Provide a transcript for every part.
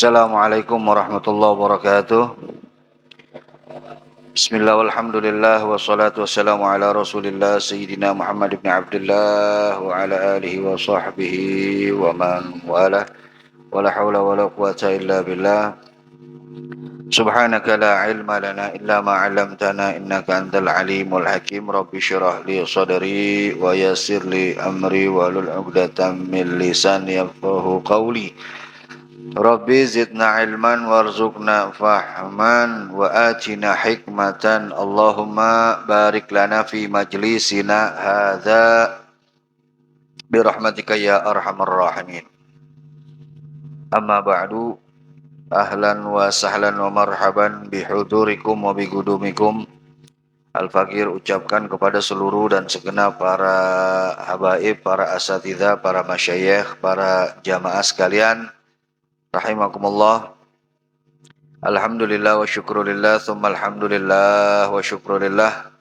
Assalamualaikum warahmatullahi wabarakatuh. Bismillah walhamdulillah wassalatu wassalamu ala rasulillah Sayyidina Muhammad ibn Abdullah wa ala alihi wa sahbihi wa man wala wa la hawla wa la quwata illa billah. Subhanaka la ilma lana illa ma 'allamtana innaka antal alimul hakim. Rabbi shrah li sadri wa yassir li amri wahlul 'uqdatam min lisani yafqahu qawli. Rabbi zidna ilman warzuqna fahman wa atina hikmatan. Allahumma barik lana fi majlisina hadza birahmatika ya arhamar rahimin. Amma ba'du, ahlan wa sahlan wa marhaban bihudurikum wa bigudumikum. Al-Fakir ucapkan kepada seluruh dan segenap para habaib, para asatidzah, para masyayikh, para jamaah sekalian, rahimakumullah. Alhamdulillah wa syukrulillah, thumma alhamdulillah wa syukrulillah.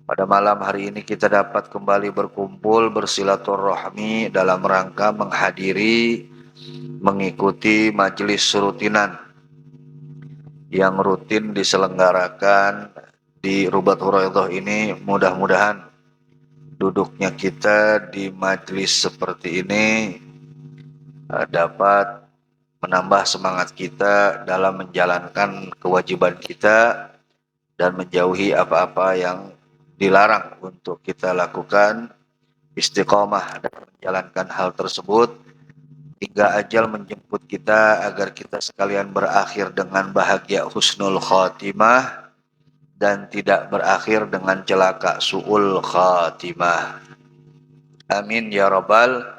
Pada malam hari ini kita dapat kembali berkumpul bersilaturahmi dalam rangka menghadiri, mengikuti majelis rutinan yang rutin diselenggarakan di Rubat Huraidah ini. Mudah-mudahan duduknya kita di majelis seperti ini dapat menambah semangat kita dalam menjalankan kewajiban kita dan menjauhi apa-apa yang dilarang untuk kita lakukan, istiqomah dan menjalankan hal tersebut hingga ajal menjemput kita agar kita sekalian berakhir dengan bahagia husnul khatimah dan tidak berakhir dengan celaka su'ul khatimah. Amin ya rabbal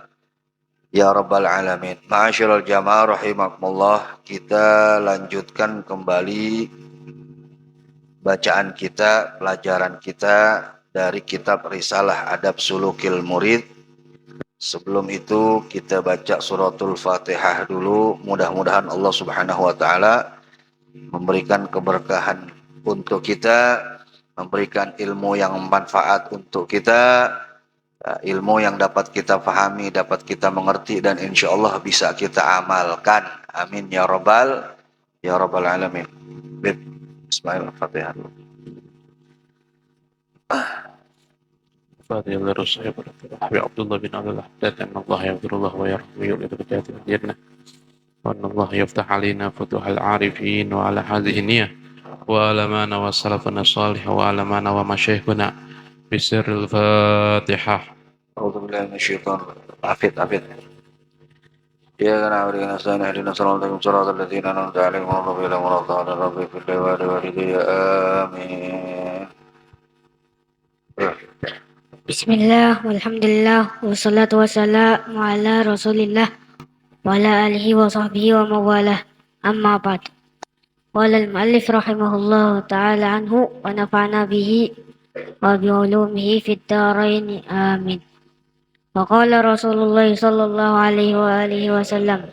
alamin. Ma'asyiral jamaah rahimakumullah, kita lanjutkan kembali bacaan kita, pelajaran kita dari kitab Risalah Adab Sulukil Murid. Sebelum itu kita baca suratul Fatihah dulu. Mudah-mudahan Allah Subhanahu wa taala memberikan keberkahan untuk kita, memberikan ilmu yang manfaat untuk kita, ilmu yang dapat kita pahami, dapat kita mengerti, dan insya Allah bisa kita amalkan. Amin ya rabbal alamin. Bismillahirrahmanirrahim. فهذه الرسول عبد الله بن عبد الله أن الله يغفر الله ويرحمه ويؤمن بجاته الجنة وأن الله يفتح علينا فتوح العارفين وعلى هذه النية وعلى ما نوى سلفنا الصالح وعلى ما نوى مشايخنا بسر الفاتحة. أعوذ بالله من الشيطان الرجيم. عفيت إياك نعبد وإياك نستعين اهدنا الصراط المستقيم صراط الذين أنعمت عليهم غير المغضوب عليهم ولا الضالين ربي اغفر لي ولوالدي آمين. Bismillah, walhamdulillah, wassalatu wassalamu ala rasulillah wa ala alihi wa sahbihi wa mawalah, amma ba'd. Qala al-muallif rahimahullah ta'ala anhu wa nafa'na bihi wa bi'ulumihi fid darain, amin. Wa qala Rasulullah sallallahu alaihi wa alihi wa sallam,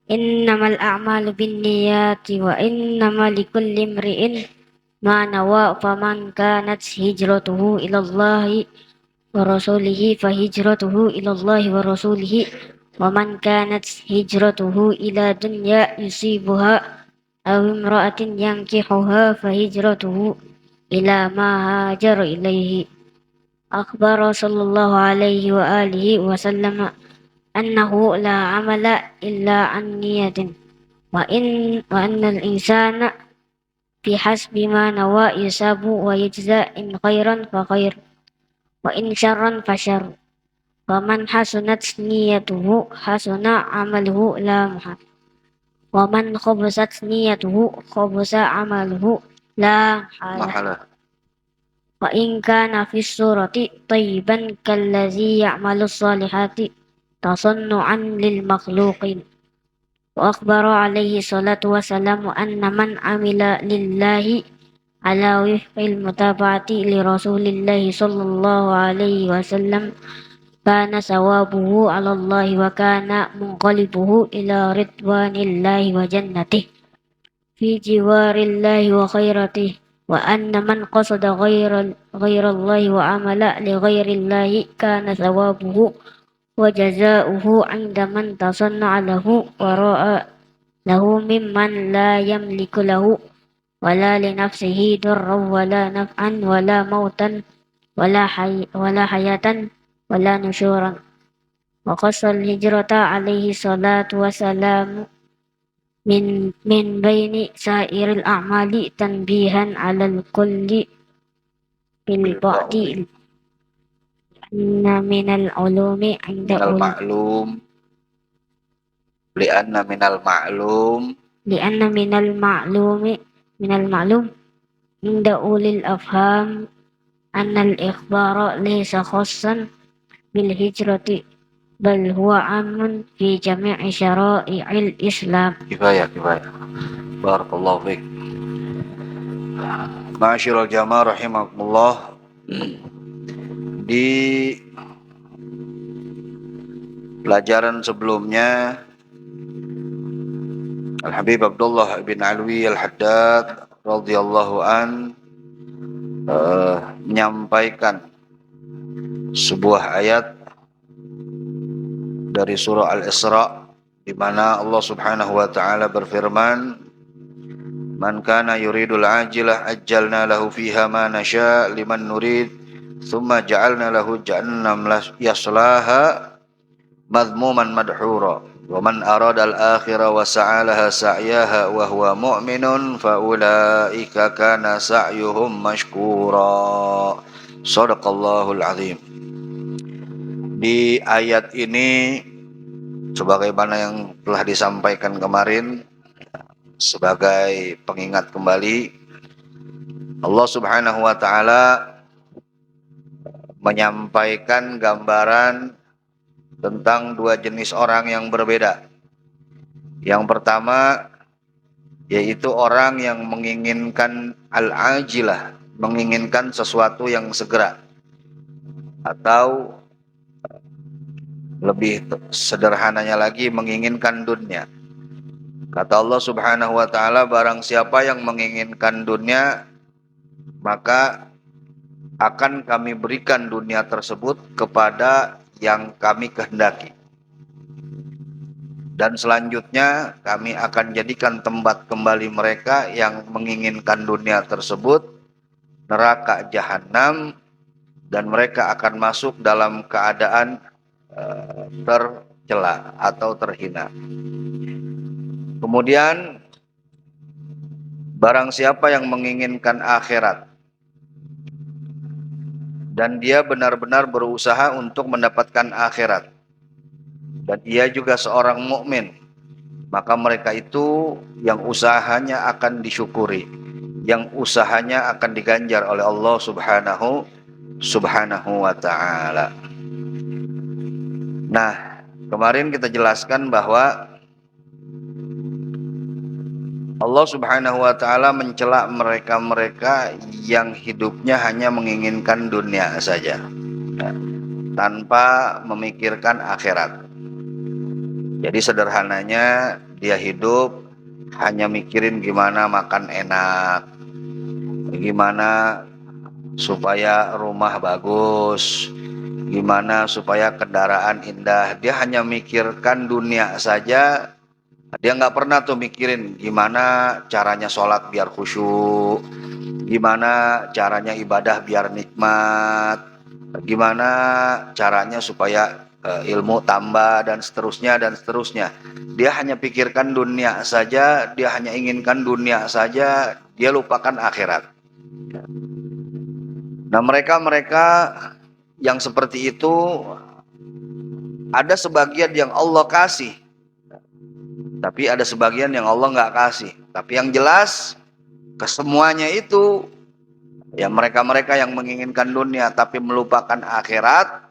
innamal a'malu binniyati wa innamal likulli imri'in ma nawa, faman kanat hijratuhu ila Allahi wa rasulihi fa hijratuhu ila Allahi wa rasulihi, wa man kanat hijratuhu ila dunya yusibuha aw imra'atin yankihuha fa hijratuhu ila ma hajara ilaihi. Akhbara sallallahu alaihi wa alihi wa sallam annahu la amala illa an niyatin wa anna al-insana bihasbi ma nawa yusabu wa yujza, in khairan fa khair wa in syarran fa syarr. Faman hasunat niyatuhu hasuna amaluhu la muhal, wa man khabasat niyatuhu khabasa amaluhu la mahala. Wa in kana fi surati tayyiban kallazi ya'malu salihati tasannu'an lil makhluqin. Wa akhbara alaihi salatu wassalamu anna man amila lillahi ala wifqil mutaba'ati li rasulillahi sallallahu alaihi wasallam kana sawabuhu ala Allah wa kana munqalibuhu ila ridwanillahi wa jannatih fi jiwarillahi wa khairatih, wa anna man qasada ghairallahi wa amala li ghairillahi kana sawabuhu wa jazaa'uhu 'inda man tasanna'a lahu wa ra'a lahu mimman la yamliku lahu wala li nafsihi durran wala naf'an wala mautan wala hayatan wala nusyuran. Wa qasal hijrata alaihi salatu wassalamu min baini sairil a'mali tanbihan alal kulli bil ba'di anna minal ulumi inda minal ma'lum li'anna minal ma'lum li'anna minal ma'lum inda ulil afham anna al ikhbara laysa khassan bil hijrati bal huwa amun fi jami'i syara'i'il Islam. kifayah. Barakallahu fiik. Ma'asyiral jamaah rahimakumullah. Di pelajaran sebelumnya Al-Habib Abdullah bin Alwi Al-Haddad radhiyallahu an menyampaikan sebuah ayat dari surah Al-Isra di mana Allah Subhanahu wa taala berfirman, "Man kana yuridul ajilah ajjalna lahu fiha ma nasha liman nurid, thumma ja'alna lahu jahannam yaslaha madhmuman madhura, wa man arada al-akhirah wa sa'alaha sa'yaha wa huwa mu'minun fa ulaika kana sa'yuhum mashkura." Shadaqallahul azim. Di ayat ini, sebagaimana yang telah disampaikan kemarin, sebagai pengingat kembali, Allah Subhanahu wa taala menyampaikan gambaran tentang dua jenis orang yang berbeda. Yang pertama yaitu orang yang menginginkan al-ajilah, menginginkan sesuatu yang segera, atau lebih sederhananya lagi menginginkan dunia. Kata Allah Subhanahu wa taala, barang siapa yang menginginkan dunia, maka akan kami berikan dunia tersebut kepada yang kami kehendaki. Dan selanjutnya kami akan jadikan tempat kembali mereka yang menginginkan dunia tersebut neraka jahanam, dan mereka akan masuk dalam keadaan tercela atau terhina. Kemudian barang siapa yang menginginkan akhirat dan dia benar-benar berusaha untuk mendapatkan akhirat, dan ia juga seorang mukmin, maka mereka itu yang usahanya akan disyukuri, yang usahanya akan diganjar oleh Allah Subhanahu wa ta'ala. Nah, kemarin kita jelaskan bahwa Allah Subhanahu wa ta'ala mencela mereka-mereka yang hidupnya hanya menginginkan dunia saja, tanpa memikirkan akhirat. Jadi sederhananya, dia hidup hanya mikirin gimana makan enak, gimana supaya rumah bagus, gimana supaya kendaraan indah. Dia hanya mikirkan dunia saja. Dia nggak pernah tuh mikirin gimana caranya sholat biar khusyuk, gimana caranya ibadah biar nikmat, gimana caranya supaya ilmu tambah, dan seterusnya dan seterusnya. Dia hanya pikirkan dunia saja, dia hanya inginkan dunia saja, dia lupakan akhirat. Nah, mereka yang seperti itu, ada sebagian yang Allah kasih, tapi ada sebagian yang Allah nggak kasih. Tapi yang jelas, kesemuanya itu, ya mereka-mereka yang menginginkan dunia tapi melupakan akhirat,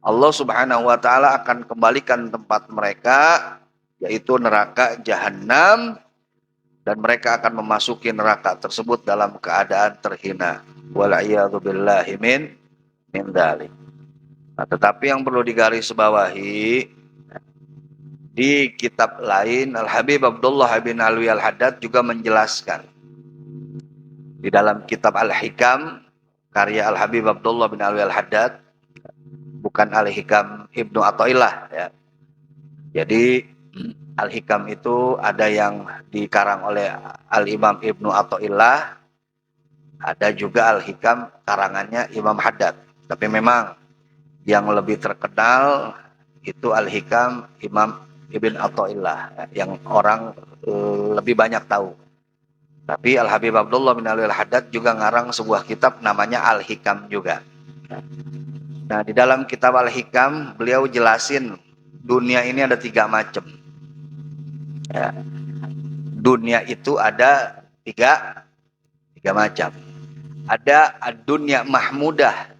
Allah Subhanahu wa ta'ala akan kembalikan tempat mereka, yaitu neraka jahanam, dan mereka akan memasuki neraka tersebut dalam keadaan terhina. Wal'iyadzubillahi min dzalik. Nah, tetapi yang perlu digarisbawahi, di kitab lain Al-Habib Abdullah bin Alwi Al-Haddad juga menjelaskan. Di dalam kitab Al-Hikam karya Al-Habib Abdullah bin Alwi Al-Haddad, bukan Al-Hikam Ibnu Athaillah ya. Jadi Al-Hikam itu ada yang dikarang oleh Al-Imam Ibnu Athaillah, ada juga Al-Hikam karangannya Imam Haddad. Tapi memang yang lebih terkenal itu Al-Hikam Imam Ibn Athaillah, yang orang lebih banyak tahu. Tapi Al-Habib Abdullah bin Alwi Al-Haddad juga ngarang sebuah kitab namanya Al-Hikam juga. Nah, di dalam kitab Al-Hikam beliau jelasin dunia ini ada 3 macam. Ya. Dunia itu ada tiga macam. Ada dunia mahmudah,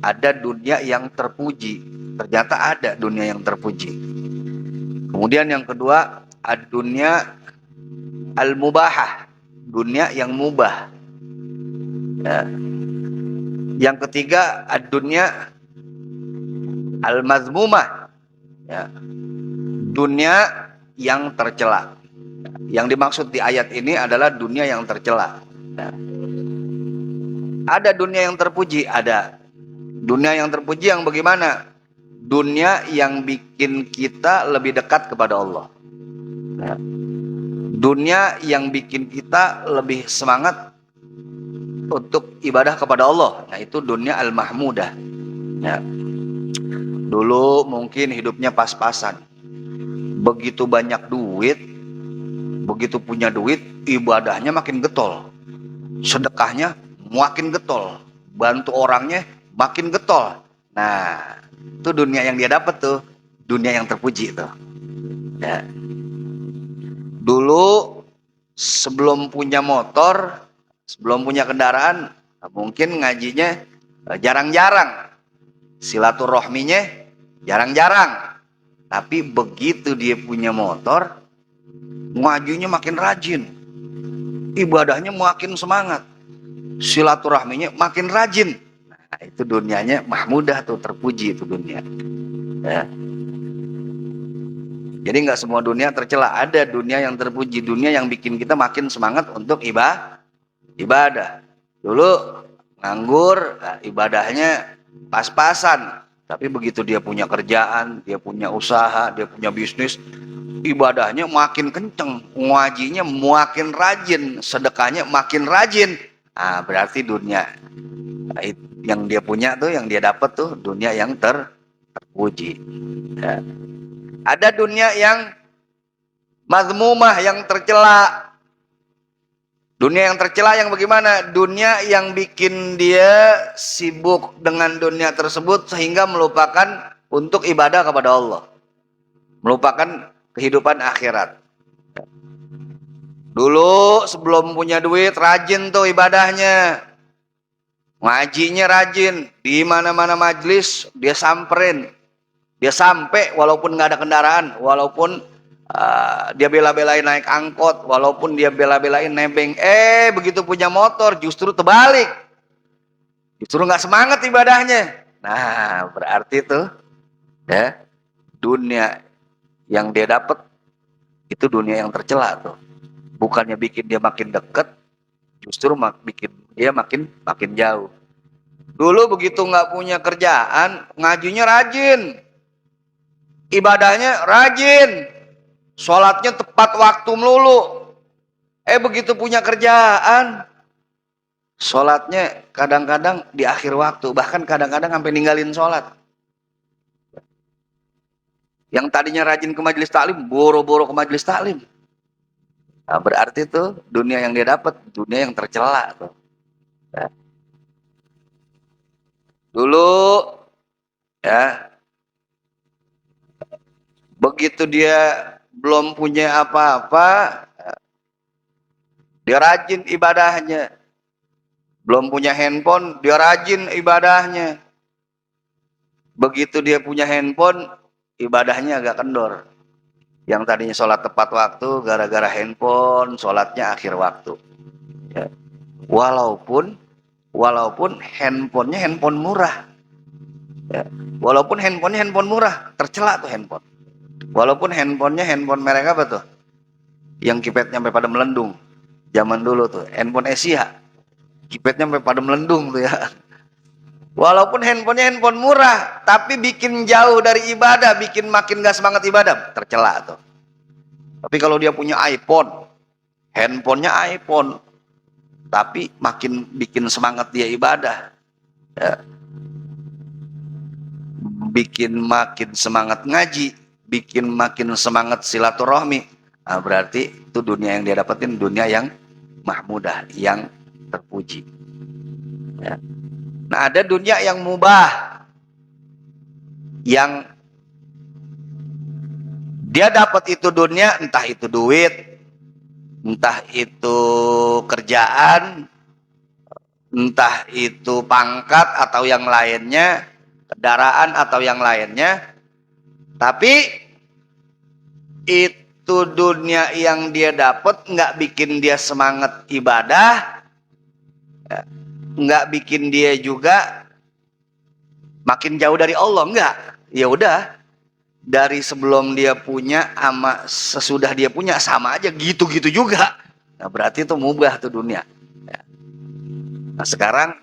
ada dunia yang terpuji. Ternyata ada dunia yang terpuji. Kemudian yang kedua, dunia al-mubahah, dunia yang mubah. Ya. Yang ketiga, dunia al-mazmumah, ya. Dunia yang tercela. Yang dimaksud di ayat ini adalah dunia yang tercela. Ya. Ada dunia yang terpuji, ada. Dunia yang terpuji yang bagaimana? Dunia yang bikin kita lebih dekat kepada Allah. Ya. Dunia yang bikin kita lebih semangat untuk ibadah kepada Allah. Nah, itu dunia al-mahmudah. Ya. Dulu mungkin hidupnya pas-pasan. Begitu banyak duit, begitu punya duit, ibadahnya makin getol. Sedekahnya makin getol. Bantu orangnya makin getol. Nah, itu dunia yang dia dapat tuh. Dunia yang terpuji tuh. Ya. Dulu sebelum punya motor, sebelum punya kendaraan, mungkin ngajinya jarang-jarang. Silaturahminya jarang-jarang. Tapi begitu dia punya motor, ngajinya makin rajin, ibadahnya makin semangat, silaturahminya makin rajin. Nah, itu dunianya mahmudah tuh, terpuji itu dunia. Ya. Jadi nggak semua dunia tercela, ada dunia yang terpuji, dunia yang bikin kita makin semangat untuk ibadah. Dulu nganggur, ibadahnya pas-pasan. Tapi begitu dia punya kerjaan, dia punya usaha, dia punya bisnis, ibadahnya makin kenceng, ngajinya makin rajin, sedekahnya makin rajin. Ah, berarti dunia yang dia punya tuh, yang dia dapat tuh dunia yang terpuji. Ya. Ada dunia yang mazmumah, yang tercela. Dunia yang tercela yang bagaimana? Dunia yang bikin dia sibuk dengan dunia tersebut sehingga melupakan untuk ibadah kepada Allah. Melupakan kehidupan akhirat. Dulu sebelum punya duit rajin tuh ibadahnya. Ngajinya rajin, di mana-mana majelis dia samperin. Dia sampai walaupun nggak ada kendaraan, walaupun dia bela-belain naik angkot, walaupun dia bela-belain nebeng. Begitu punya motor justru terbalik, justru nggak semangat ibadahnya. Nah, berarti tuh ya, dunia yang dia dapat itu dunia yang tercela tuh. Bukannya bikin dia makin dekat, justru bikin dia makin jauh. Dulu begitu nggak punya kerjaan, ngajinya rajin, ibadahnya rajin, sholatnya tepat waktu melulu. Begitu punya kerjaan, sholatnya kadang-kadang di akhir waktu, bahkan kadang-kadang sampai ninggalin sholat. Yang tadinya rajin ke majelis taklim, boro-boro ke majelis taklim. Nah, berarti tuh dunia yang dia dapat, dunia yang tercela tuh. Ya. Dulu ya, begitu dia belum punya apa-apa, dia rajin ibadahnya. Belum punya handphone, dia rajin ibadahnya. Begitu dia punya handphone, ibadahnya agak kendor. Yang tadinya sholat tepat waktu, gara-gara handphone, sholatnya akhir waktu. Ya. Walaupun handphonenya handphone murah. Ya. Walaupun handphonenya handphone murah, tercela tuh handphone. Walaupun handphonenya handphone merek apa tuh? Yang keypadnya sampai pada melendung. Zaman dulu tuh, handphone Asia. Keypadnya sampai pada melendung tuh ya. Walaupun handphonenya handphone murah, tapi bikin jauh dari ibadah, bikin makin gak semangat ibadah, tercela tuh. Tapi kalau dia punya iPhone, handphonenya iPhone, tapi makin bikin semangat dia ibadah, ya, bikin makin semangat ngaji, bikin makin semangat silaturahmi, nah, berarti itu dunia yang dia dapetin dunia yang mahmudah, yang terpuji. Ya. Nah, ada dunia yang mubah, yang dia dapat itu dunia, entah itu duit, entah itu kerjaan, entah itu pangkat atau yang lainnya, kendaraan atau yang lainnya, tapi itu dunia yang dia dapat nggak bikin dia semangat ibadah, nggak bikin dia juga makin jauh dari Allah, enggak. Ya udah, dari sebelum dia punya sama sesudah dia punya sama aja, gitu-gitu juga. Nah, berarti itu mubah tuh dunia. Nah, sekarang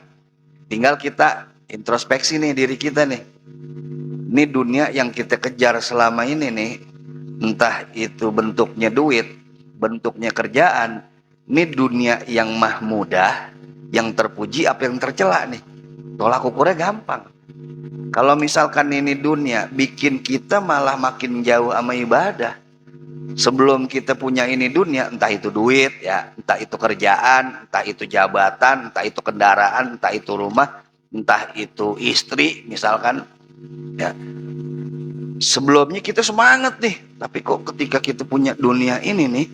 tinggal kita introspeksi nih diri kita nih. Ini dunia yang kita kejar selama ini nih, entah itu bentuknya duit, bentuknya kerjaan, ini dunia yang mahmudah, yang terpuji apa yang tercela nih. Tolak ukurnya gampang. Kalau misalkan ini dunia bikin kita malah makin jauh sama ibadah. Sebelum kita punya ini dunia, entah itu duit ya, entah itu kerjaan, entah itu jabatan, entah itu kendaraan, entah itu rumah, entah itu istri misalkan, ya. Sebelumnya kita semangat nih, tapi kok ketika kita punya dunia ini nih,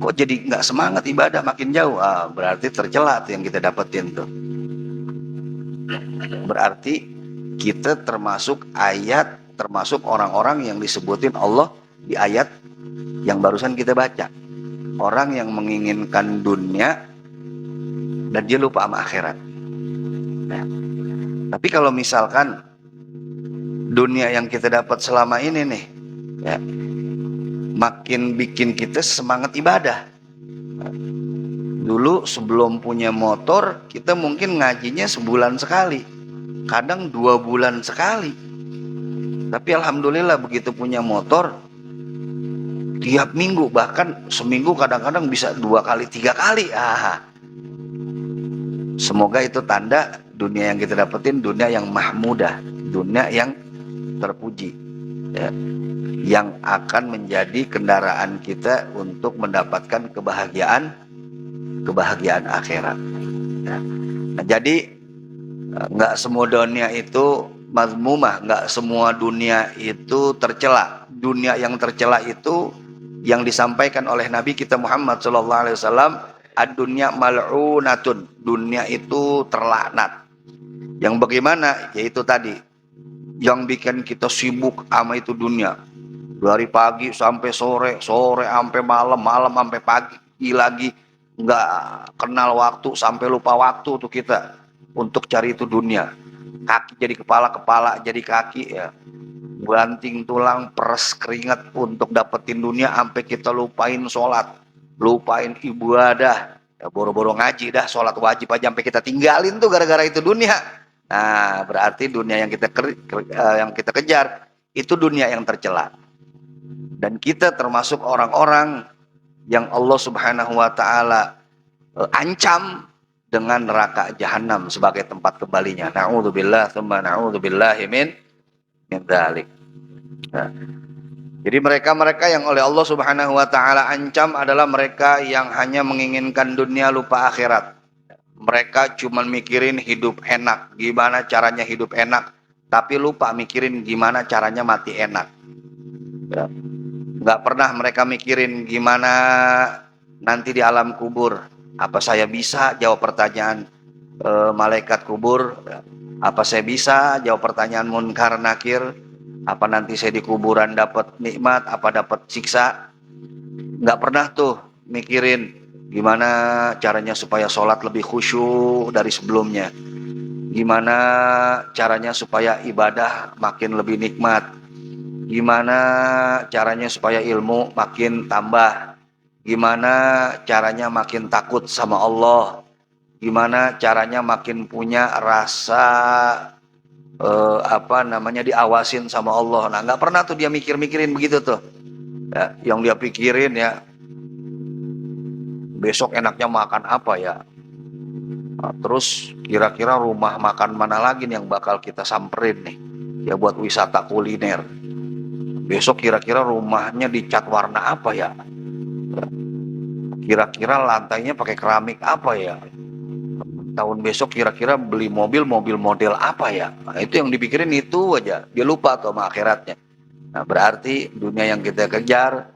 kok jadi nggak semangat ibadah, makin jauh. Berarti tercela tuh yang kita dapetin tuh. Berarti kita termasuk orang-orang yang disebutin Allah di ayat yang barusan kita baca. Orang yang menginginkan dunia dan dia lupa sama akhirat. Nah, tapi kalau misalkan dunia yang kita dapat selama ini nih, ya, makin bikin kita semangat ibadah. Dulu sebelum punya motor, kita mungkin ngajinya sebulan sekali, kadang 2 bulan sekali. Tapi alhamdulillah begitu punya motor, tiap minggu, bahkan seminggu kadang-kadang bisa 2 kali, 3 kali. Semoga itu tanda dunia yang kita dapetin dunia yang mahmudah, dunia yang terpuji, ya, yang akan menjadi kendaraan kita untuk mendapatkan kebahagiaan akhirat. Ya. Nah, jadi nggak semua dunia itu mazmumah, nggak semua dunia itu tercela. Dunia yang tercela itu yang disampaikan oleh Nabi kita Muhammad SAW, ad-dunya mal'unatun, dunia itu terlaknat. Yang bagaimana? Yaitu tadi, yang bikin kita sibuk sama itu dunia, dari pagi sampai sore, sore sampai malam, malam sampai pagi lagi, nggak kenal waktu, sampai lupa waktu tuh kita untuk cari itu dunia. Kaki jadi kepala, kepala jadi kaki, ya, banting tulang, peres keringat untuk dapetin dunia, sampai kita lupain sholat, lupain ibadah, ya, boro-boro ngaji dah, sholat wajib aja sampai kita tinggalin tuh gara-gara itu dunia. Nah, berarti dunia yang kita kejar itu dunia yang tercela. Dan kita termasuk orang-orang yang Allah Subhanahu wa taala ancam dengan neraka jahanam sebagai tempat kembalinya. Na'udzubillah tsumma na'udzubillahi min dzalik. Nah, jadi mereka-mereka yang oleh Allah Subhanahu wa taala ancam adalah mereka yang hanya menginginkan dunia lupa akhirat. Mereka cuma mikirin hidup enak, gimana caranya hidup enak, tapi lupa mikirin gimana caranya mati enak. Ya. Nggak pernah mereka mikirin gimana nanti di alam kubur. Apa saya bisa jawab pertanyaan malaikat kubur? Apa saya bisa jawab pertanyaan munkar nakir? Apa nanti saya di kuburan dapat nikmat, apa dapat siksa? Nggak pernah tuh mikirin gimana caranya supaya sholat lebih khusyuk dari sebelumnya, gimana caranya supaya ibadah makin lebih nikmat, gimana caranya supaya ilmu makin tambah, gimana caranya makin takut sama Allah, gimana caranya makin punya rasa diawasin sama Allah. Nah, nggak pernah tuh dia mikirin begitu tuh. Ya, yang dia pikirin ya, besok enaknya makan apa ya. Nah, terus kira-kira rumah makan mana lagi nih yang bakal kita samperin nih, ya buat wisata kuliner. Besok kira-kira rumahnya dicat warna apa ya? Kira-kira lantainya pakai keramik apa ya? Tahun besok kira-kira beli mobil model apa ya? Nah, itu yang dipikirin itu aja. Dia lupa tuh sama akhiratnya. Nah, berarti dunia yang kita kejar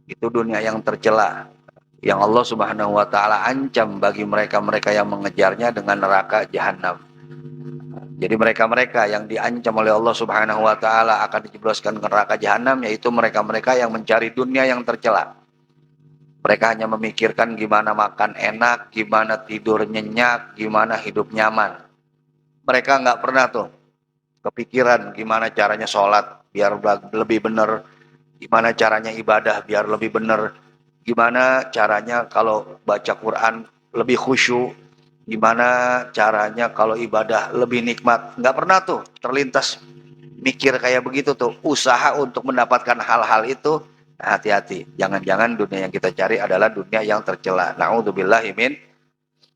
itu dunia yang tercela, yang Allah Subhanahu wa taala ancam bagi mereka-mereka yang mengejarnya dengan neraka jahanam. Jadi mereka-mereka yang diancam oleh Allah Subhanahu wa taala akan dijebloskan ke neraka jahanam, yaitu mereka-mereka yang mencari dunia yang tercela. Mereka hanya memikirkan gimana makan enak, gimana tidur nyenyak, gimana hidup nyaman. Mereka nggak pernah tuh kepikiran gimana caranya sholat biar lebih benar, gimana caranya ibadah biar lebih benar, gimana caranya kalau baca Quran lebih khusyuk, gimana caranya kalau ibadah lebih nikmat. Nggak pernah tuh terlintas mikir kayak begitu tuh, usaha untuk mendapatkan hal-hal itu. Nah, hati-hati, jangan-jangan dunia yang kita cari adalah dunia yang tercela. Na'udzubillahi min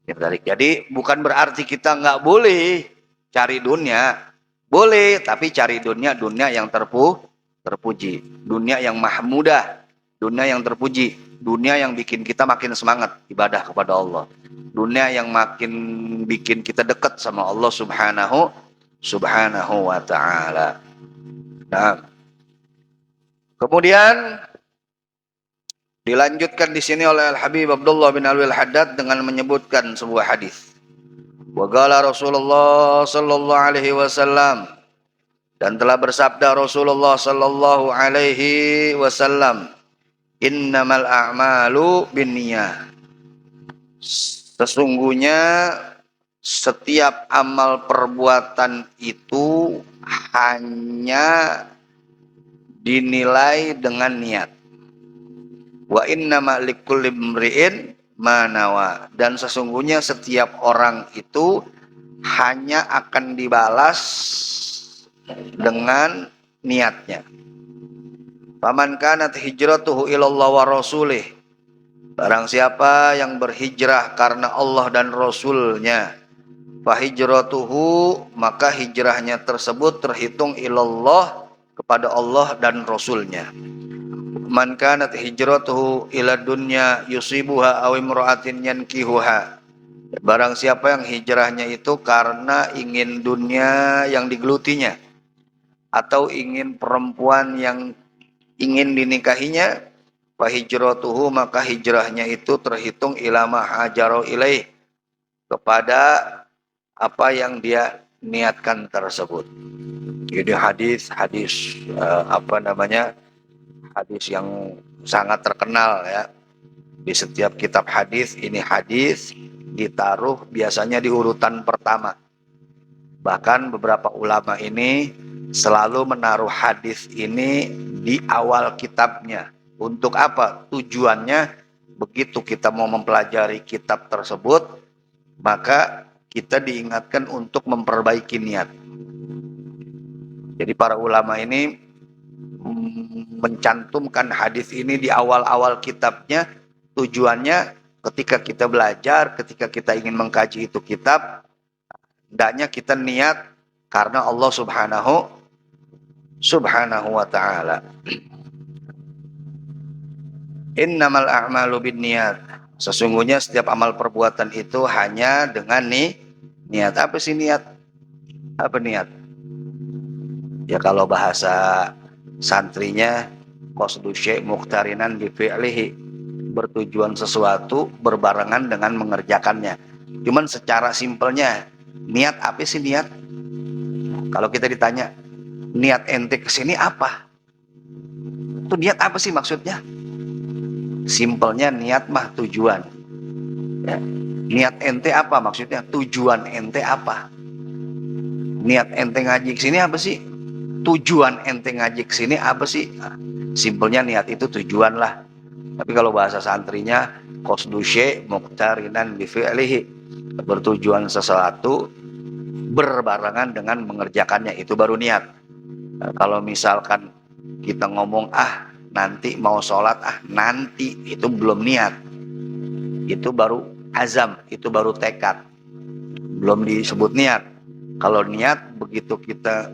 dzalik. Jadi bukan berarti kita nggak boleh cari dunia, boleh, tapi cari dunia yang terpuji, dunia yang mahmudah, dunia yang terpuji, dunia yang bikin kita makin semangat ibadah kepada Allah, dunia yang makin bikin kita dekat sama Allah subhanahu wa ta'ala. Nah, kemudian dilanjutkan di sini oleh Al-Habib Abdullah bin Alwi Al-Haddad dengan menyebutkan sebuah hadis. Wa qala Rasulullah sallallahu alaihi wasallam, dan telah bersabda Rasulullah sallallahu alaihi wasallam, innamal a'malu binniyah. Sesungguhnya setiap amal perbuatan itu hanya dinilai dengan niat. Wa innama likulli imri'in ma nawa, dan sesungguhnya setiap orang itu hanya akan dibalas dengan niatnya. Faman kanat hijratuhu ilallah wa rasulih, barang siapa yang berhijrah karena Allah dan Rasulnya, fahijratuhu, maka hijrahnya tersebut terhitung ilallah, kepada Allah dan Rasulnya. Man kanat hijratuhu ila dunya yusibuha aw imra'atin yankihuha, barang siapa yang hijrahnya itu karena ingin dunia yang digelutinya, atau ingin perempuan yang ingin dinikahinya, fahijratuhu, maka hijrahnya itu terhitung ila ma hajaru ilaih, kepada apa yang dia niatkan tersebut. Jadi hadis hadis yang sangat terkenal ya. Di setiap kitab hadis, ini hadis ditaruh biasanya di urutan pertama. Bahkan beberapa ulama ini selalu menaruh hadis ini di awal kitabnya. Untuk apa? Tujuannya begitu kita mau mempelajari kitab tersebut, maka kita diingatkan untuk memperbaiki niat. Jadi para ulama ini mencantumkan hadis ini di awal-awal kitabnya. Tujuannya ketika kita belajar, ketika kita ingin mengkaji itu kitab, hendaknya kita niat karena Allah subhanahu wa ta'ala. Innamal a'malu binniyat, sesungguhnya setiap amal perbuatan itu hanya dengan niat. Apa sih niat? Apa niat? Ya kalau bahasa santrinya, qasdu syai' muqtarinan bi fi'lihi, bertujuan sesuatu berbarengan dengan mengerjakannya. Cuman secara simpelnya, niat apa sih niat? Kalau kita ditanya, niat ente kesini apa? Itu niat apa sih maksudnya? Simpelnya niat mah tujuan. Ya. Niat ente apa maksudnya? Tujuan ente apa? Niat ente ngaji kesini apa sih? Tujuan ente ngaji kesini apa sih? Nah, simpelnya niat itu tujuan lah. Tapi kalau bahasa santrinya, qasdu syai' muqtarinan bi fi'lihi, bertujuan sesuatu berbarengan dengan mengerjakannya, itu baru niat. Nah, kalau misalkan kita ngomong nanti mau sholat, nanti, itu belum niat. Itu baru azam, itu baru tekad. Belum disebut niat. Kalau niat, begitu kita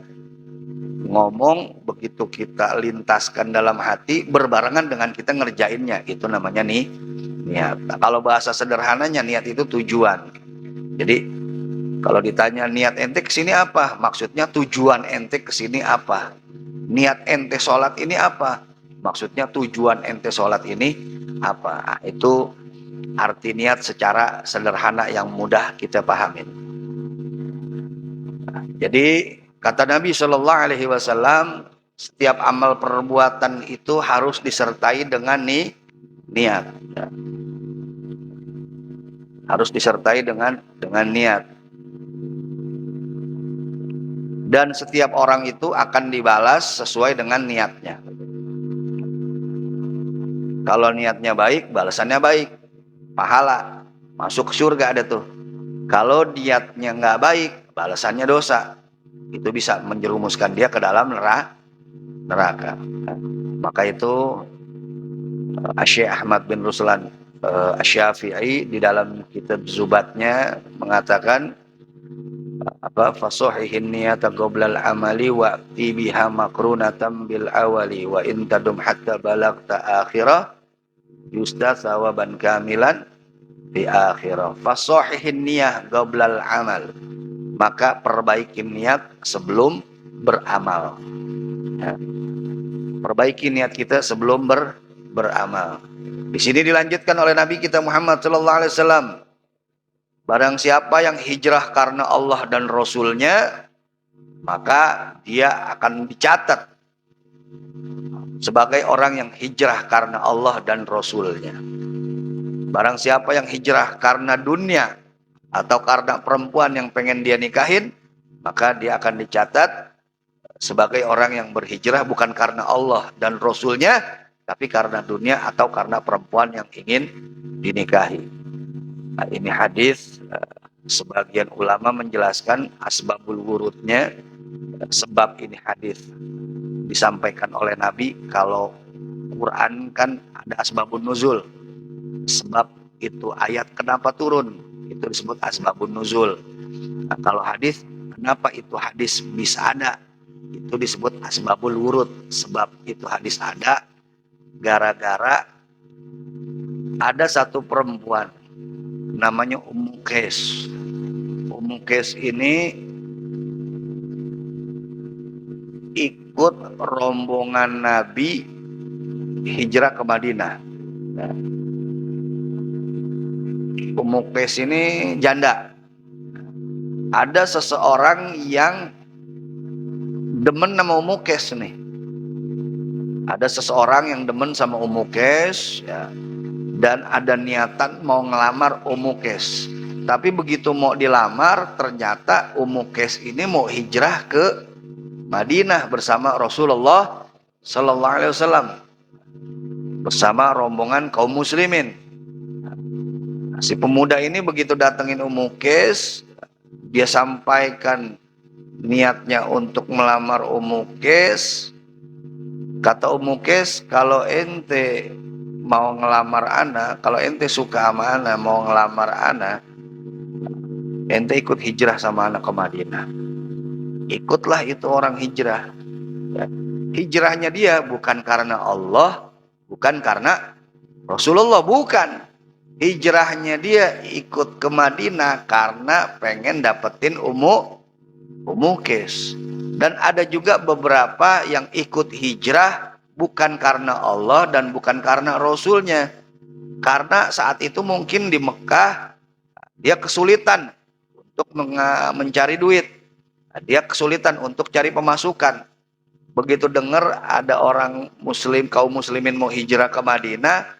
ngomong, begitu kita lintaskan dalam hati, berbarengan dengan kita ngerjainnya, itu namanya niat. Nah, kalau bahasa sederhananya, niat itu tujuan. Jadi kalau ditanya niat ente kesini apa, maksudnya tujuan ente kesini apa. Niat ente sholat ini apa, maksudnya tujuan ente sholat ini apa. Nah, itu arti niat secara sederhana yang mudah kita pahamin. Nah, jadi kata Nabi Shallallahu Alaihi Wasallam, setiap amal perbuatan itu harus disertai dengan niat. Ya. Harus disertai dengan niat. Dan setiap orang itu akan dibalas sesuai dengan niatnya. Kalau niatnya baik, balasannya baik, pahala, masuk surga ada tuh. Kalau niatnya nggak baik, balasannya dosa. Itu bisa menjerumuskan dia ke dalam neraka. Maka itu Syekh Ahmad bin Ruslan Asy-Syafi'i di dalam kitab Zubatnya mengatakan fasuhihin niyata qoblal amali wa biha makrunatan bil awali wa in tadum hatta balagta akhirah yusta sawaban kamilan di akhirah. Fasuhihin niyah qoblal amal, maka perbaiki niat sebelum beramal. Ya. Perbaiki niat kita sebelum beramal. Di sini dilanjutkan oleh Nabi kita Muhammad sallallahu alaihi wasallam, barang siapa yang hijrah karena Allah dan Rasulnya, maka dia akan dicatat sebagai orang yang hijrah karena Allah dan Rasulnya. Barang siapa yang hijrah karena dunia atau karena perempuan yang pengen dia nikahin, maka dia akan dicatat sebagai orang yang berhijrah bukan karena Allah dan Rasulnya, tapi karena dunia atau karena perempuan yang ingin dinikahi. Nah, ini hadis, sebagian ulama menjelaskan asbabul wurudnya, sebab ini hadis disampaikan oleh Nabi. Kalau Quran kan ada asbabun nuzul, sebab itu ayat kenapa turun, itu disebut asbabun nuzul. Nah, kalau hadis, kenapa itu hadis bisa ada, itu disebut asbabul wurud. Sebab itu hadis ada gara-gara ada satu perempuan namanya Ummu Qais. Ummu Qais ini ikut rombongan Nabi hijrah ke Madinah. Ummu Qais ini janda. Ada seseorang yang demen sama Ummu Qais nih. Ada seseorang yang demen sama Ummu Qais, ya, dan ada niatan mau ngelamar Ummu Qais. Tapi begitu mau dilamar, ternyata Ummu Qais ini mau hijrah ke Madinah bersama Rasulullah Sallallahu Alaihi Wasallam, bersama rombongan kaum muslimin. Nah, si pemuda ini begitu datengin Ummu Qais, dia sampaikan niatnya untuk melamar Ummu Qais. Kata Ummu Qais, kalau ente mau ngelamar ana, kalau ente suka sama ana, mau ngelamar ana, ente ikut hijrah sama ana ke Madinah. Ikutlah itu orang hijrah. Ya. Hijrahnya dia bukan karena Allah, bukan karena Rasulullah, bukan. Hijrahnya dia ikut ke Madinah karena pengen dapetin Ummu Qais. Dan ada juga beberapa yang ikut hijrah bukan karena Allah dan bukan karena Rasulnya. Karena saat itu mungkin di Mekah dia kesulitan untuk mencari duit. Dia kesulitan untuk cari pemasukan. Begitu dengar ada orang muslim, kaum muslimin mau hijrah ke Madinah,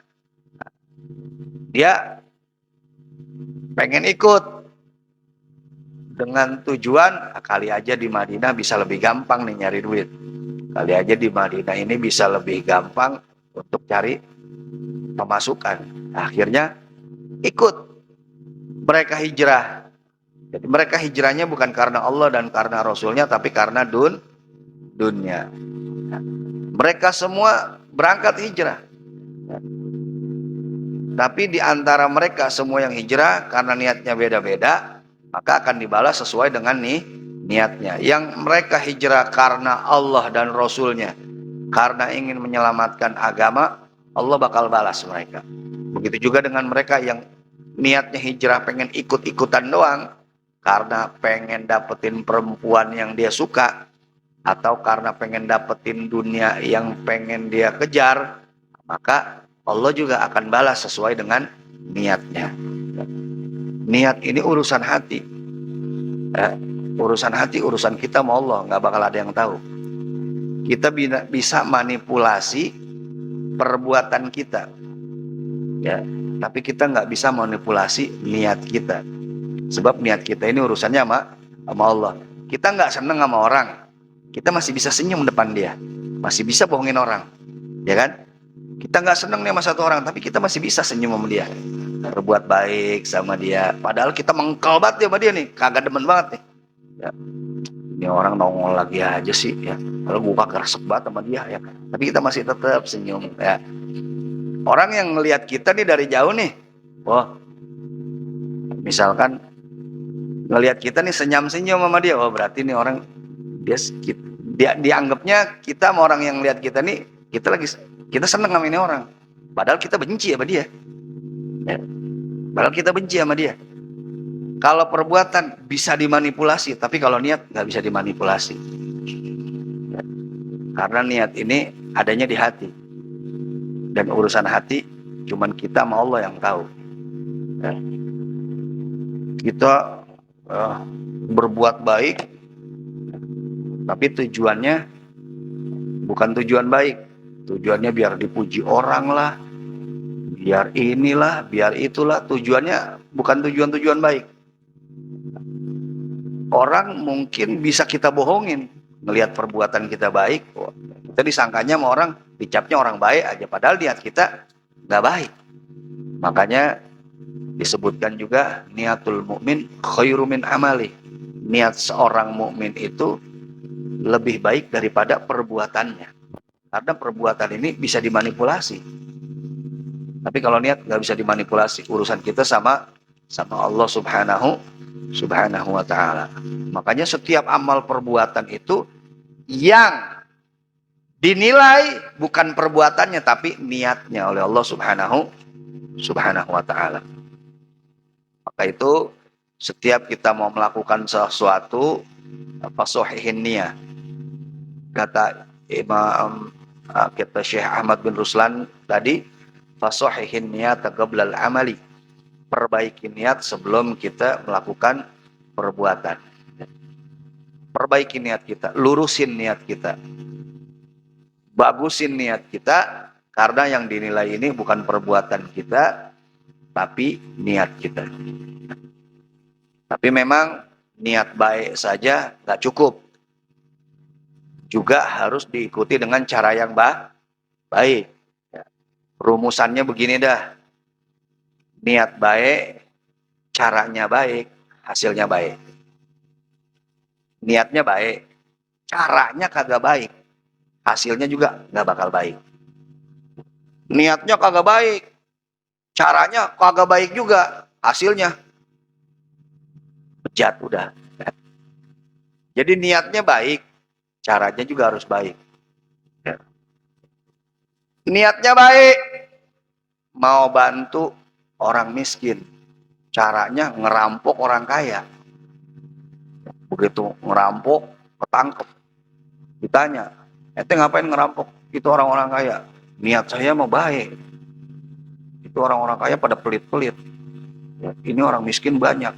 dia pengen ikut. Dengan tujuan, kali aja di Madinah bisa lebih gampang nih nyari duit. Kali aja di Madinah ini bisa lebih gampang untuk cari pemasukan. Akhirnya ikut mereka hijrah. Jadi mereka hijrahnya bukan karena Allah dan karena Rasulnya, tapi karena dunia. Mereka semua berangkat hijrah. Tapi di antara mereka semua yang hijrah karena niatnya beda-beda, maka akan dibalas sesuai dengan niatnya. Yang mereka hijrah karena Allah dan Rasulnya, karena ingin menyelamatkan agama, Allah bakal balas mereka. Begitu juga dengan mereka yang niatnya hijrah pengen ikut-ikutan doang, karena pengen dapetin perempuan yang dia suka, atau karena pengen dapetin dunia yang pengen dia kejar, maka Allah juga akan balas sesuai dengan niatnya. Niat ini urusan hati. Urusan hati, urusan kita sama Allah, nggak bakal ada yang tahu. Kita bisa manipulasi perbuatan kita, ya, tapi kita nggak bisa manipulasi niat kita. Sebab niat kita ini urusannya sama Allah. Kita nggak seneng sama orang, kita masih bisa senyum depan dia, masih bisa bohongin orang, ya kan? Kita nggak seneng nih sama satu orang, tapi kita masih bisa senyum sama dia, berbuat baik sama dia. Padahal kita mengkel banget sama dia nih, kagak demen banget nih. Ya, ini orang nongol lagi aja sih, ya. Kalau gue kagak resep banget sama dia, ya. Tapi kita masih tetap senyum, ya. Orang yang ngelihat kita nih dari jauh nih, wah, misalkan ngelihat kita nih senyum-senyum sama dia, wah berarti nih orang dia dianggapnya kita sama orang yang lihat kita nih, kita seneng sama ini orang, padahal kita benci sama dia, ya. Padahal kita benci sama dia. Kalau perbuatan bisa dimanipulasi, tapi kalau niat nggak bisa dimanipulasi, ya. Karena niat ini adanya di hati, dan urusan hati cuman kita sama Allah yang tahu, ya. Kita berbuat baik, tapi tujuannya bukan tujuan baik. Tujuannya biar dipuji orang lah, biar inilah, biar itulah. Tujuannya bukan tujuan baik. Orang mungkin bisa kita bohongin, ngelihat perbuatan kita baik, kita disangkanya sama orang, dicapnya orang baik aja, padahal niat kita nggak baik. Makanya disebutkan juga niatul mukmin khairu min amali. Niat seorang mukmin itu lebih baik daripada perbuatannya. Karena perbuatan ini bisa dimanipulasi. Tapi kalau niat nggak bisa dimanipulasi. Urusan kita sama Allah subhanahu wa ta'ala. Makanya setiap amal perbuatan itu yang dinilai bukan perbuatannya, tapi niatnya oleh Allah subhanahu wa ta'ala. Maka itu setiap kita mau melakukan sesuatu, fasohihin niyah. Kata Imam kita Syekh Ahmad bin Ruslan tadi, fasohihin niyata qablal amali. Perbaiki niat sebelum kita melakukan perbuatan. Perbaiki niat kita, lurusin niat kita, bagusin niat kita, karena yang dinilai ini bukan perbuatan kita, tapi niat kita. Tapi memang niat baik saja nggak cukup, juga harus diikuti dengan cara yang baik. Rumusannya begini dah, niat baik, caranya baik, hasilnya baik. Niatnya baik, caranya kagak baik, hasilnya juga nggak bakal baik. Niatnya kagak baik, caranya kagak baik juga, hasilnya bejat udah. Jadi niatnya baik, caranya juga harus baik. Niatnya baik, mau bantu orang miskin, caranya ngerampok orang kaya. Begitu ngerampok, ketangkep, ditanya, ente ngapain ngerampok? Itu orang-orang kaya. Niat saya mau baik, itu orang-orang kaya pada pelit-pelit, ini orang miskin banyak,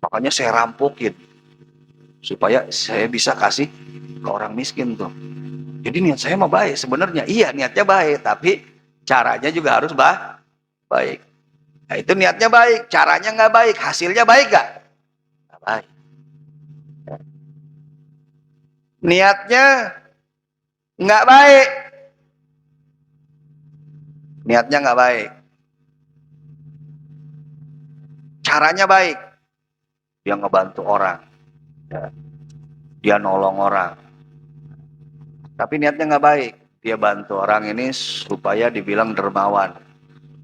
makanya saya rampokin supaya saya bisa kasih ke orang miskin tuh. Jadi niat saya mah baik sebenarnya. Iya, niatnya baik, tapi caranya juga harus baik. Nah, itu niatnya baik, caranya nggak baik, hasilnya baik nggak? Nggak baik. Niatnya nggak baik, niatnya nggak baik, caranya baik, dia ngebantu orang, dia nolong orang, tapi niatnya nggak baik, dia bantu orang ini supaya dibilang dermawan,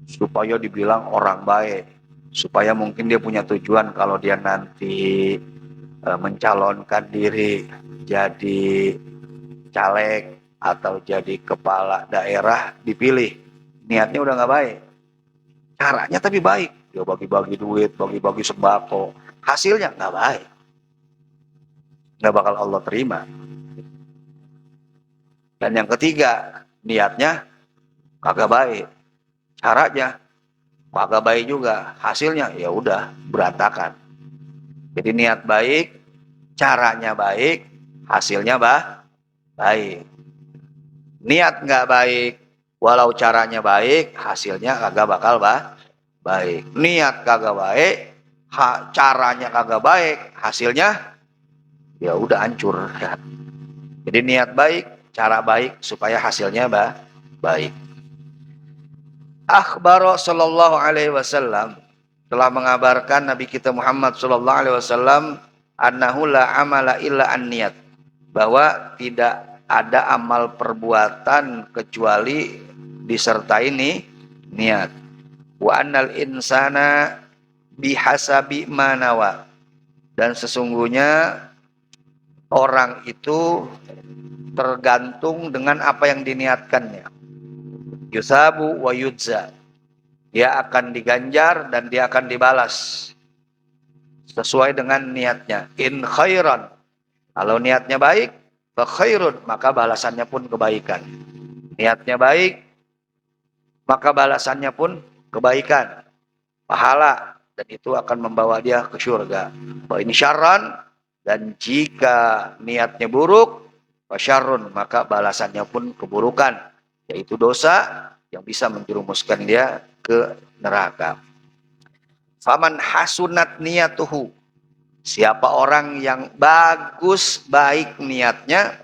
supaya dibilang orang baik, supaya mungkin dia punya tujuan kalau dia nanti mencalonkan diri jadi caleg atau jadi kepala daerah dipilih. Niatnya udah nggak baik, caranya tapi baik. Dia bagi-bagi duit, bagi-bagi sembako, hasilnya nggak baik, nggak bakal Allah terima. Dan yang ketiga, niatnya kagak baik, caranya kagak baik juga, hasilnya ya udah berantakan. Jadi niat baik, caranya baik, hasilnya baik. Niat nggak baik, walau caranya baik, hasilnya kagak bakal baik. Niat kagak baik, caranya kagak baik, hasilnya ya udah hancur. Jadi niat baik, cara baik supaya hasilnya baik. Akhbaro sallallahu alaihi wasallam, telah mengabarkan Nabi kita Muhammad sallallahu alaihi wasallam, annahu la amala illa an-niyat, bahwa tidak ada amal perbuatan kecuali disertai niat. Wa annal insana bihasabi manawa, dan sesungguhnya orang itu tergantung dengan apa yang diniatkannya. Yusabu wa yudza, dia akan diganjar dan dia akan dibalas sesuai dengan niatnya. In khairan, kalau niatnya baik, fa khairun, maka balasannya pun kebaikan. Niatnya baik, maka balasannya pun kebaikan, pahala, dan itu akan membawa dia ke surga. Wa in syarran, dan jika niatnya buruk, fa syarrun, maka balasannya pun keburukan, yaitu dosa yang bisa menjerumuskan dia ke neraka. Faman hasunat niyatuhu, siapa orang yang bagus baik niatnya,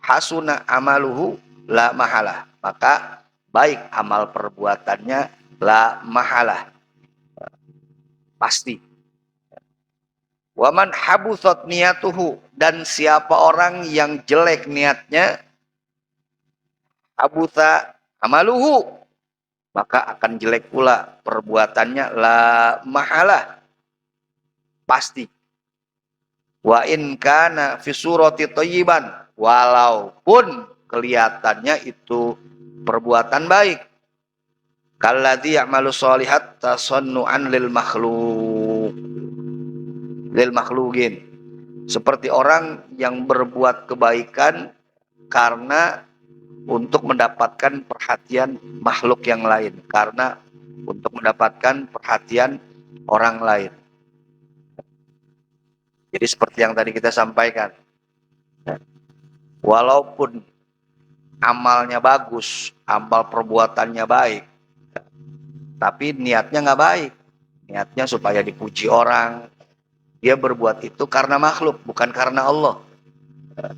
hasuna amaluhu la mahalah, maka baik amal perbuatannya la mahalah, pasti. Waman habuthat niyatuhu, dan siapa orang yang jelek niatnya, habutha amaluhu, maka akan jelek pula perbuatannya la mahalah, pasti. Wa in kana fi surati thayyiban, walaupun kelihatannya itu perbuatan baik. Kalladzi ya'malu sholihat tasannu'an lil makhluqin, seperti orang yang berbuat kebaikan karena untuk mendapatkan perhatian makhluk yang lain, karena untuk mendapatkan perhatian orang lain. Jadi seperti yang tadi kita sampaikan, walaupun amalnya bagus, amal perbuatannya baik, tapi niatnya nggak baik. Niatnya supaya dipuji orang, dia berbuat itu karena makhluk, bukan karena Allah.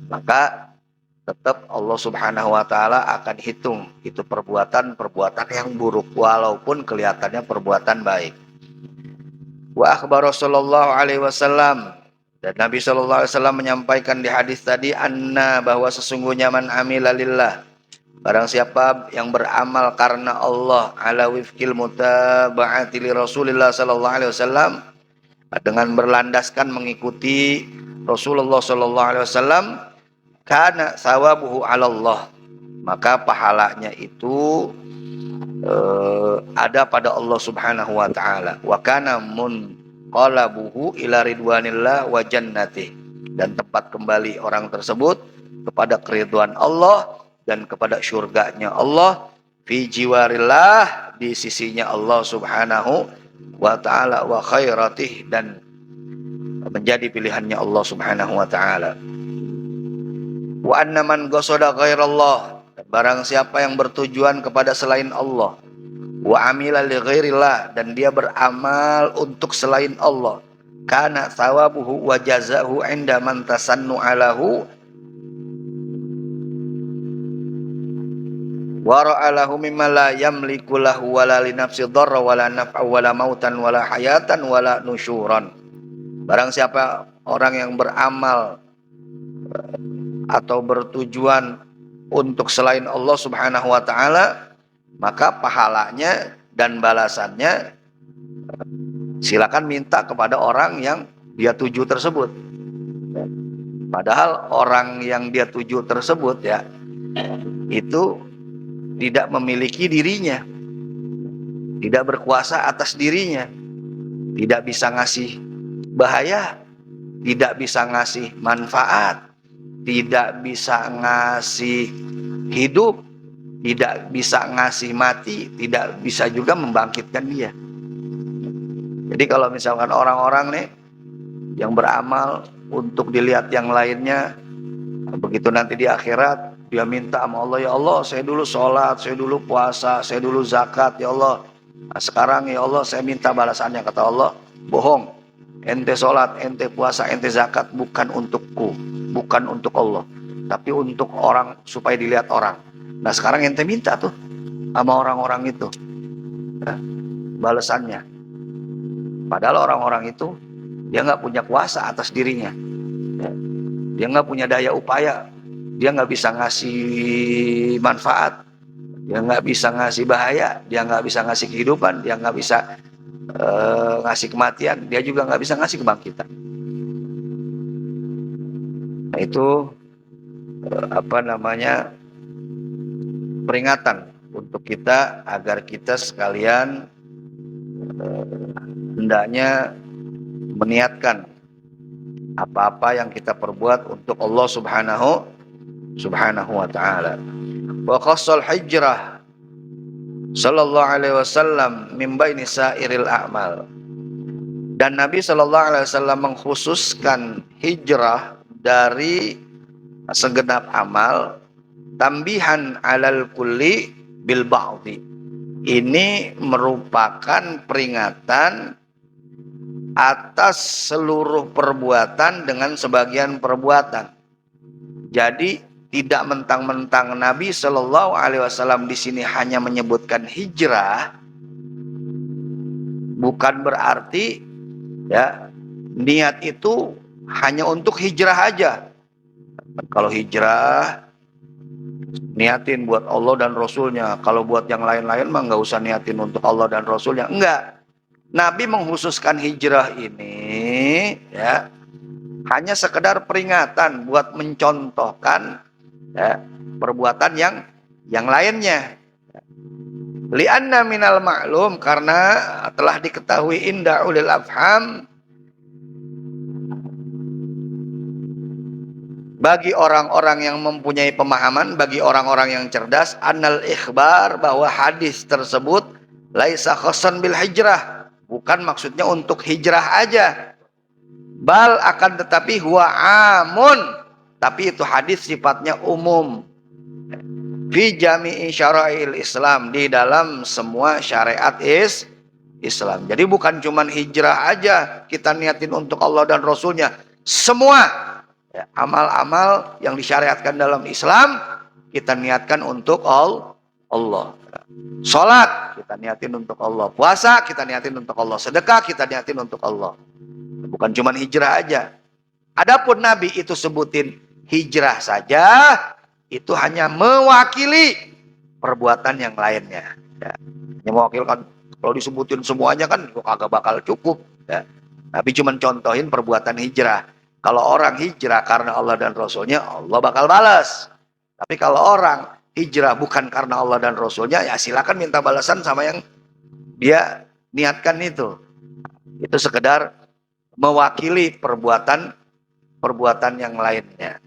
Maka tetap Allah subhanahu wa ta'ala akan hitung itu perbuatan yang buruk, walaupun kelihatannya perbuatan baik. Wa akhbar sallallahu alaihi wasallam, dan Nabi sallallahu alaihi wasallam menyampaikan di hadis tadi, anna, bahwa sesungguhnya man amila lillah, barang siapa yang beramal karena Allah, ala wifqil mutaba'ati li Rasulillah sallallahu alaihi wasallam, dengan berlandaskan mengikuti Rasulullah sallallahu alaihi wasallam, kana sawabuhu 'ala Allah, maka pahalanya itu ada pada Allah Subhanahu wa taala. Wa kana munqalabuhu ila ridwanillah wa jannatih, dan tempat kembali orang tersebut kepada keridhaan Allah dan kepada surganya Allah, fi jiwarillah, di sisinya Allah Subhanahu wa taala, wa khairatih, dan menjadi pilihannya Allah Subhanahu wa taala. Wa anna man qasada ghairallah, barang siapa yang bertujuan kepada selain Allah, wa amila li ghairillah, dan dia beramal untuk selain Allah, kana thawabuhu wa jazahu inda man tasannu alahu wa ra'alahu mimma la yamliku lahu wala li nafsi dharra wala naf'a wala mautan wala hayatan wala nusyuran. Barang siapa orang yang beramal atau bertujuan untuk selain Allah Subhanahu wa taala, maka pahalanya dan balasannya silakan minta kepada orang yang dia tuju tersebut. Padahal orang yang dia tuju tersebut ya itu tidak memiliki dirinya, tidak berkuasa atas dirinya, tidak bisa ngasih bahaya, tidak bisa ngasih manfaat, tidak bisa ngasih hidup, tidak bisa ngasih mati, tidak bisa juga membangkitkan dia. Jadi kalau misalkan orang-orang nih yang beramal untuk dilihat yang lainnya, begitu nanti di akhirat dia minta sama Allah, ya Allah saya dulu sholat, saya dulu puasa, saya dulu zakat ya Allah, nah, sekarang ya Allah saya minta balasannya. Kata Allah, bohong, ente sholat, ente puasa, ente zakat bukan untukku, bukan untuk Allah, tapi untuk orang, supaya dilihat orang. Nah sekarang ente minta tuh sama orang-orang itu ya, balasannya. Padahal orang-orang itu dia nggak punya kuasa atas dirinya, dia nggak punya daya upaya, dia nggak bisa ngasih manfaat, dia nggak bisa ngasih bahaya, dia nggak bisa ngasih kehidupan, dia nggak bisa ngasih kematian, dia juga nggak bisa ngasih kebangkitan. Nah itu peringatan untuk kita agar kita sekalian hendaknya meniatkan apa-apa yang kita perbuat untuk Allah Subhanahu wa ta'ala. Wa khassal hijrah sallallahu alaihi wasallam min baini sairil a'mal. Dan Nabi sallallahu alaihi wasallam mengkhususkan hijrah dari segenap amal, tambihan alal kulli bil ba'di. Ini merupakan peringatan atas seluruh perbuatan dengan sebagian perbuatan. Jadi tidak mentang-mentang Nabi Shallallahu Alaihi Wasallam di sini hanya menyebutkan hijrah, bukan berarti ya niat itu hanya untuk hijrah aja. Kalau hijrah niatin buat Allah dan Rasulnya, kalau buat yang lain-lain mah nggak usah niatin untuk Allah dan Rasulnya. Enggak. Nabi mengkhususkan hijrah ini ya hanya sekedar peringatan buat mencontohkan ya, perbuatan yang lainnya. Lianna minal ma'lum, karena telah diketahui inda ulil afham, bagi orang-orang yang mempunyai pemahaman, bagi orang-orang yang cerdas, annal ikhbar, bahwa hadis tersebut laisa khassan bil hijrah, bukan maksudnya untuk hijrah aja, bal akan tetapi huwa amun, tapi itu hadis sifatnya umum, fi jami'i syara'il Islam, di dalam semua syariat Islam. Jadi bukan cuman hijrah aja kita niatin untuk Allah dan Rasulnya, semua ya, amal-amal yang disyariatkan dalam Islam kita niatkan untuk Allah. Sholat kita niatin untuk Allah, puasa kita niatin untuk Allah, sedekah kita niatin untuk Allah, bukan cuman hijrah aja. Adapun Nabi itu sebutin hijrah saja, itu hanya mewakili perbuatan yang lainnya ya. Hanya mewakilkan, kalau disebutin semuanya kan kagak bakal cukup ya. Nabi cuma contohin perbuatan hijrah. Kalau orang hijrah karena Allah dan Rasulnya, Allah bakal balas. Tapi kalau orang hijrah bukan karena Allah dan Rasulnya, ya silakan minta balasan sama yang dia niatkan itu. Itu sekedar mewakili perbuatan yang lainnya.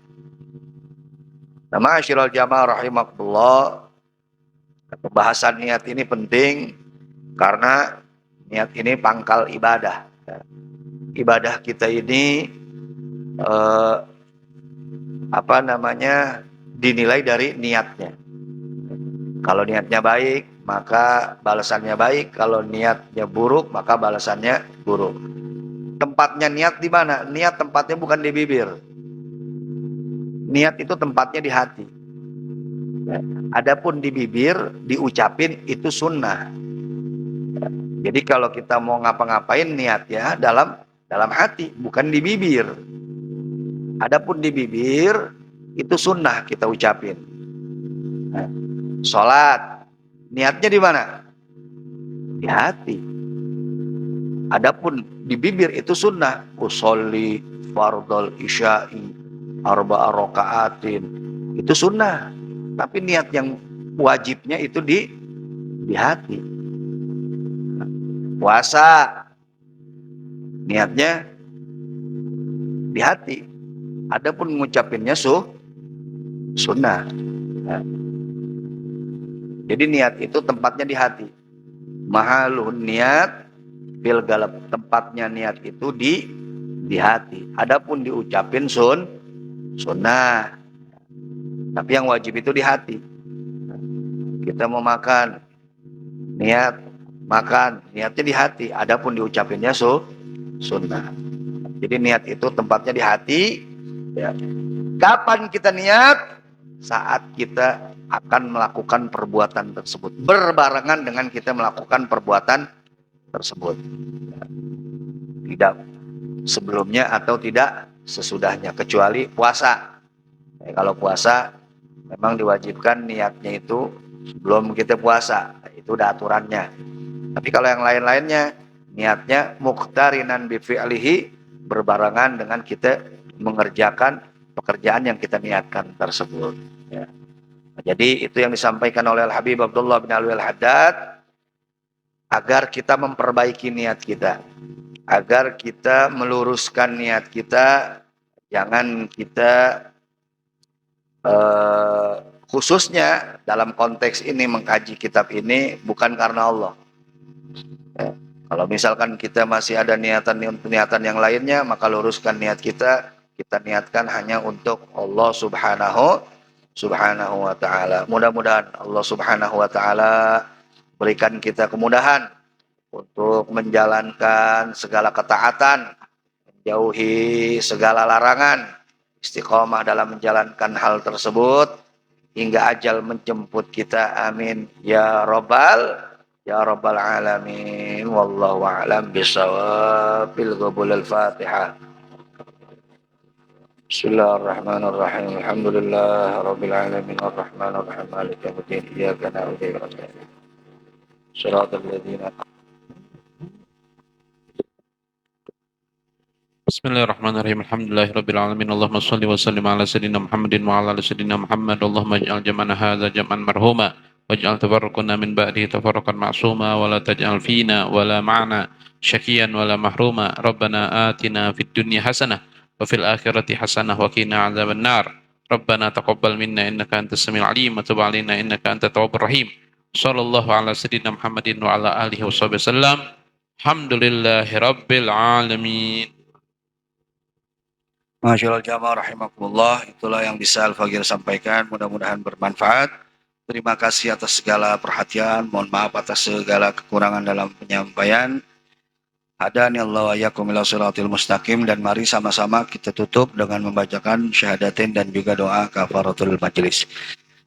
Nah, ma'asyiral jamaah rahimakumullah, pembahasan niat ini penting karena niat ini pangkal ibadah. Ibadah kita ini dinilai dari niatnya. Kalau niatnya baik, maka balasannya baik. Kalau niatnya buruk, maka balasannya buruk. Tempatnya niat di mana? Niat tempatnya bukan di bibir. Niat itu tempatnya di hati. Adapun di bibir, diucapin itu sunnah. Jadi kalau kita mau ngapa-ngapain, niat ya dalam hati, bukan di bibir. Adapun di bibir itu sunnah kita ucapin. Sholat, niatnya di mana? Di hati. Adapun di bibir itu sunnah, usolli fardal isya'i arba'a raka'atin, itu sunnah. Tapi niat yang wajibnya itu di hati. Puasa, niatnya di hati. Adapun ngucapinnya sunnah. Jadi niat itu tempatnya di hati. Mahalun niat fil galab, tempatnya niat itu di hati. Adapun diucapin sunnah. Tapi yang wajib itu di hati. Kita mau makan, niat makan, niatnya di hati. Adapun diucapinnya sunnah. Jadi niat itu tempatnya di hati. Ya. Kapan kita niat? Saat kita akan melakukan perbuatan tersebut, berbarengan dengan kita melakukan perbuatan tersebut. Tidak sebelumnya atau tidak sesudahnya, kecuali puasa. Kalau puasa memang diwajibkan niatnya itu sebelum kita puasa, itu udah aturannya. Tapi kalau yang lain-lainnya niatnya muqtarinan bi fi'lihi, berbarengan dengan kita mengerjakan pekerjaan yang kita niatkan tersebut. Ya. Jadi itu yang disampaikan oleh Al-Habib Abdullah bin Alwi Al-Haddad, agar kita memperbaiki niat kita, agar kita meluruskan niat kita. Jangan kita khususnya dalam konteks ini mengkaji kitab ini bukan karena Allah. Ya. Kalau misalkan kita masih ada niatan yang lainnya, maka luruskan niat kita. Kita niatkan hanya untuk Allah Subhanahu wa ta'ala. Mudah-mudahan Allah Subhanahu wa ta'ala berikan kita kemudahan untuk menjalankan segala ketaatan, menjauhi segala larangan, istiqomah dalam menjalankan hal tersebut hingga ajal menjemput kita. Amin ya rabbal alamin. Wallahu a'lam bishawab. Bil qabul al-Fatihah. Bismillahirrahmanirrahim. Alhamdulillah rabbil alamin arrahmanir rahim maliki yaumiddin iyyaka na'budu wa iyyaka nasta'in. Shiratal ladzina. Bismillahirrahmanirrahim. Alhamdulillahirabbil alamin. Allahumma shalli wa sallim ala sayyidina Muhammadin wa ala ali sayyidina Muhammad. Allahumma ij'al jam'ana hadza jam'an marhuma waj'al tafarruqana min ba'dihi tafarruqan ma'suma wa la taj'al fina wa la ma'na syaqiyan wa la mahruma. Rabbana atina fid dunya hasanah wa fil akhirati hasanah wa qina 'adzaban nar. Rabbana taqabbal minna innaka antas samiul 'alim wa tub 'alaina innaka antat tawwabur rahim. Sallallahu ala sayyidina Muhammadin wa ala alihi washabihi wasallam. Alhamdulillahirabbil alamin. Masyaallah jamaah rahimakumullah, itulah yang bisa Al-Faqir sampaikan, mudah-mudahan bermanfaat. Terima kasih atas segala perhatian, mohon maaf atas segala kekurangan dalam penyampaian. Hadani Allah wa iyyakum ila shiratil mustaqim, dan mari sama-sama kita tutup dengan membacakan syahadatain dan juga doa kafaratul majlis.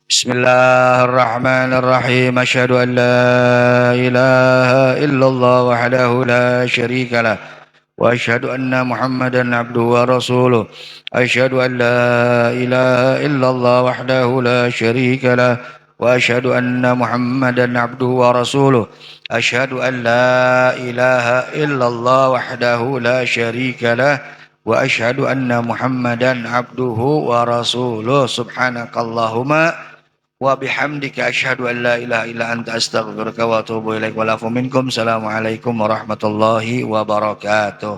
Bismillahirrahmanirrahim. Asyhadu an la ilaha illallah wahdahu la syarika lah. وأشهد أن محمدا عبده ورسوله. أشهد أن لا إله إلا الله وحده لا شريك له وأشهد أن محمدا عبده ورسوله. أشهد أن لا إله إلا الله وحده لا شريك له وأشهد أن محمدا عبده ورسوله. سبحانك اللهم وبحمدك أشهد أن لا إله إلا أنت أستغفرك وأتوب إليك والعفو منكم. السلام عليكم ورحمة الله وبركاته.